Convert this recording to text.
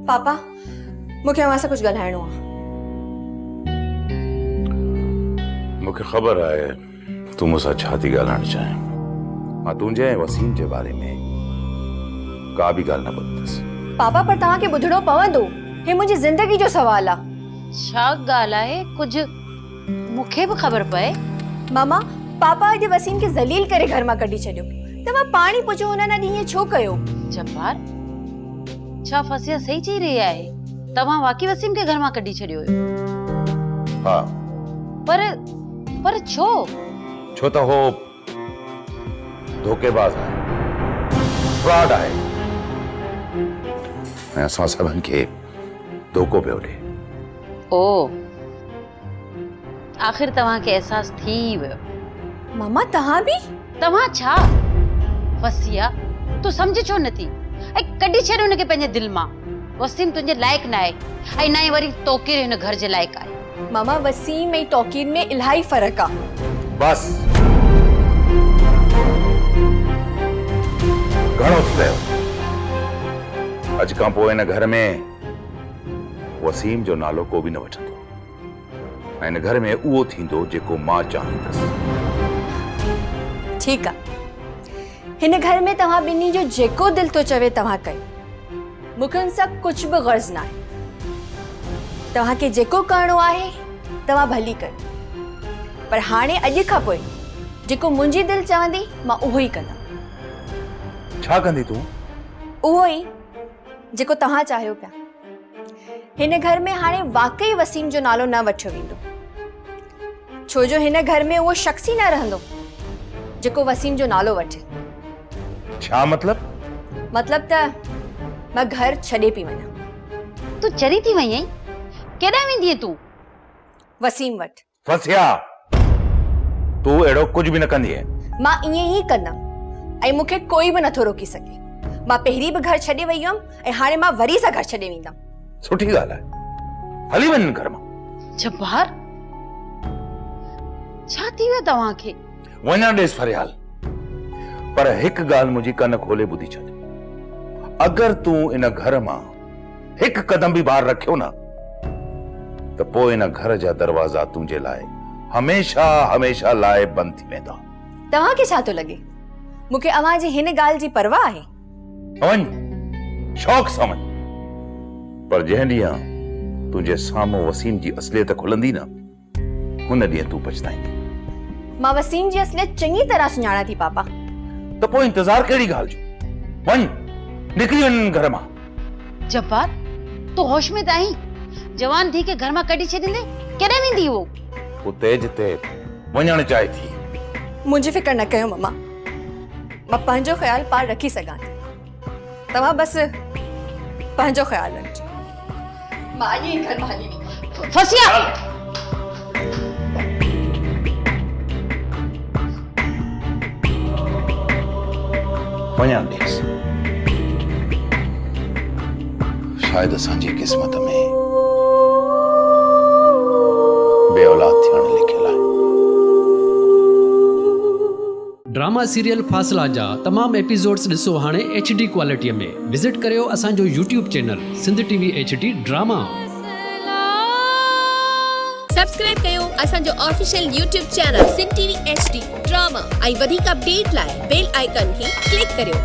पापा मूंखे अव्हां सां कुझु ॻाल्हाइणो आहे। मूंखे ख़बर आहे तूं मूंसां छा थी ॻाल्हाइण चाहें। मां तुंहिंजे ऐं वसीम जे बारे में का बि ॻाल्हि न ॿुधंदसि। पापा पर तव्हांखे ॿुधणो पवंदो, हे मुंहिंजी ज़िंदगी जो सवाल आहे। छा ॻाल्हि आहे कुझु मूंखे बि ख़बर पए। मामा पापा अॼु वसीम खे ज़लील करे घर मां कढी छॾियो। तव्हां पाणी पुछो हुन ॾींहुं ईअं छो कयो? जब्बार छा फसिया सही चई रही आहे? तव्हां वाकई वसीम खे घर मां कढी छॾियो हुयो? हा पर छो? छो त हो धोखेबाज़ आहे, फ्रॉड आहे ऐं असां सभिनि खे धोखो पियो ॾे। ओ आख़िर तव्हांखे एहसास थी वियो? मामा तव्हां बि? तव्हां छा फसिया तूं समझ छो नथी? ऐं कढी छॾ हुनखे पंहिंजे दिलि मां। वसीम तुंहिंजे लाइक़ु न आहे ऐं न ई वरी तोकीर हिन घर जे लाइक़ु आहे। मामा वसीम ऐं तौकीर में इलाही फ़र्क़ु आहे। बस घणो थी वियो। अॼु खां पोइ हिन घर में वसीम जो नालो को बि न वठंदो ऐं हिन घर में उहो थींदो जेको मां चाहींदसि। ठीकु आहे, हिन घर में तव्हां ॿिन्ही जो जेको दिलि थो चवे तव्हां कयो। मूंखे हुन सां कुझु बि गर्ज़ न आहे। तव्हांखे जेको करिणो आहे तव्हां भली कयो, पर हाणे अॼु खां पोइ जेको मुंहिंजी दिलि चवंदी मां उहो ई कंदमि। छा कंदी तूं? उहो ई जेको तव्हां चाहियो पिया। हिन घर में हाणे वाकई वसीम जो नालो न वठियो वेंदो, छो जो हिन घर में उहो शख़्स ई न रहंदो जेको वसीम जो नालो वठे। छा मतलब? मतलब त मां घर छॾे पई वञा। तूं चरी थी वई आहीं? केॾांहुं वेंदीअ तूं? वसीम वटि। फसिया तूं अहिड़ो कुझु बि न कंदी है। मां ईअं ई कंदमि ऐं मूंखे कोई बि नथो रोकी सघे। मां पहिरीं बि घर छॾे वई हुयमि ऐं हाणे मां वरी सां घर छॾे वेंदमि। सुठी ॻाल्हि आहे, हली वञ घर मां। जब्बार छा थी वियो तव्हांखे? वञण ॾेस फरियाल, पर हिकु ॻाल्हि मुंहिंजी कन खोले ॿुधी छॾ। अगरि तूं इन घर मां हिकु कदम बि ॿाहिरि रखियो न त पोइ इन घर जा दरवाज़ा तुंहिंजे लाइ हमेशा लाइ बंदि थी वेंदा। तव्हांखे छा थो लॻे मूंखे अव्हां जी हिन ॻाल्हि जी परवाह आहे? वञ शौक़ सां वञ, पर जंहिं ॾींहुं तुंहिंजे साम्हूं वसीम जी असलियत खुलंदी न हुन ॾींहुं तूं पछताईंदी। मां वसीम जी असलियत चङी तरह सुञाणा थी पापा। त पोइ इंतज़ार कहिड़ी ॻाल्हि जो? वञ निकिरी वञ घर मां। जब्बार तूं होश में त आहीं? जवान थी के घर मां कढी छॾींदे केॾांहुं वेंदी हो? उते जिते वञणु चाहे थी। मुंहिंजी फिकर न कयो मम्मा, मां पंहिंजो ख़्याल पार रखी सघां थी। तव्हां बसि पंहिंजो ख़्याल रखिजो। मां अॼु ई घर मां हली वेंदमि। फसिया वञण ॾेस। शायदि असांजी किस्मत में बे औलाद थियण लिखियल आहे। ड्रामा सीरियल फासला जा तमाम एपिसोड्स ॾिसो हाणे HD क्वालिटीअ में। विज़िट करियो असांजो YouTube channel Sindh TV HD drama. Subscribe कयो असांजो official YouTube channel Sindh TV HD drama ऐं वधीक अपडेट लाइ बेल आइकन खे क्लिक करियो।